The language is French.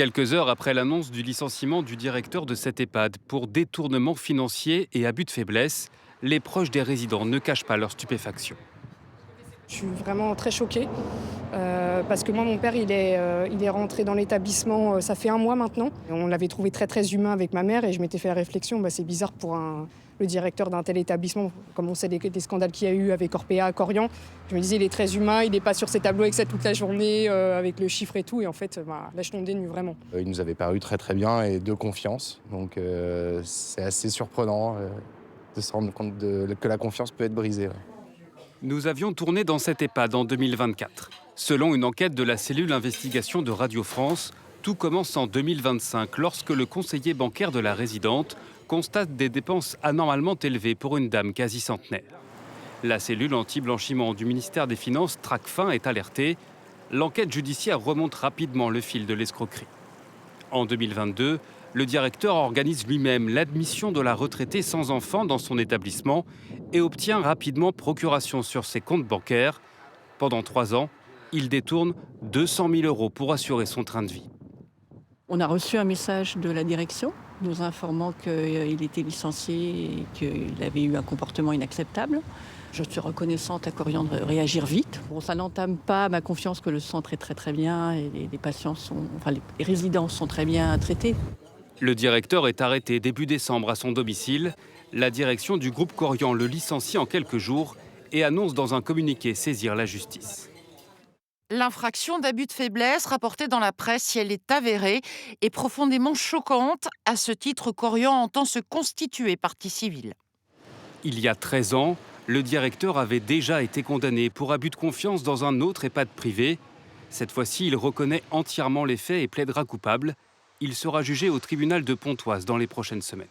Quelques heures après l'annonce du licenciement du directeur de cette EHPAD pour détournement financier et abus de faiblesse, les proches des résidents ne cachent pas leur stupéfaction. Je suis vraiment très choquée, parce que moi, mon père, il est rentré dans l'établissement, ça fait un mois maintenant. On l'avait trouvé très, très humain avec ma mère et je m'étais fait la réflexion, c'est bizarre pour le directeur d'un tel établissement, comme on sait des scandales qu'il y a eu avec Orpea, Corian. Je me disais, il est très humain, il n'est pas sur ses tableaux avec ça toute la journée, avec le chiffre et tout. Et en fait, là, je tombe des nues, vraiment. Il nous avait paru très très bien et de confiance. Donc c'est assez surprenant de se rendre compte que la confiance peut être brisée. Ouais. Nous avions tourné dans cette EHPAD en 2024. Selon une enquête de la cellule investigation de Radio France, tout commence en 2025 lorsque le conseiller bancaire de la résidente constate des dépenses anormalement élevées pour une dame quasi centenaire. La cellule anti-blanchiment du ministère des Finances, Tracfin, est alertée. L'enquête judiciaire remonte rapidement le fil de l'escroquerie. En 2022, le directeur organise lui-même l'admission de la retraitée sans enfant dans son établissement et obtient rapidement procuration sur ses comptes bancaires. Pendant 3 ans, il détourne 200 000 € pour assurer son train de vie. On a reçu un message de la direction nous informant qu'il était licencié et qu'il avait eu un comportement inacceptable. Je suis reconnaissante à Corian de réagir vite. Bon, ça n'entame pas ma confiance que le centre est très très bien et les patients les résidents sont très bien traités. Le directeur est arrêté début décembre à son domicile. La direction du groupe Corian le licencie en quelques jours et annonce dans un communiqué saisir la justice. L'infraction d'abus de faiblesse rapportée dans la presse, si elle est avérée, est profondément choquante. À ce titre, Corian entend se constituer partie civile. Il y a 13 ans, le directeur avait déjà été condamné pour abus de confiance dans un autre EHPAD privé. Cette fois-ci, il reconnaît entièrement les faits et plaidera coupable. Il sera jugé au tribunal de Pontoise dans les prochaines semaines.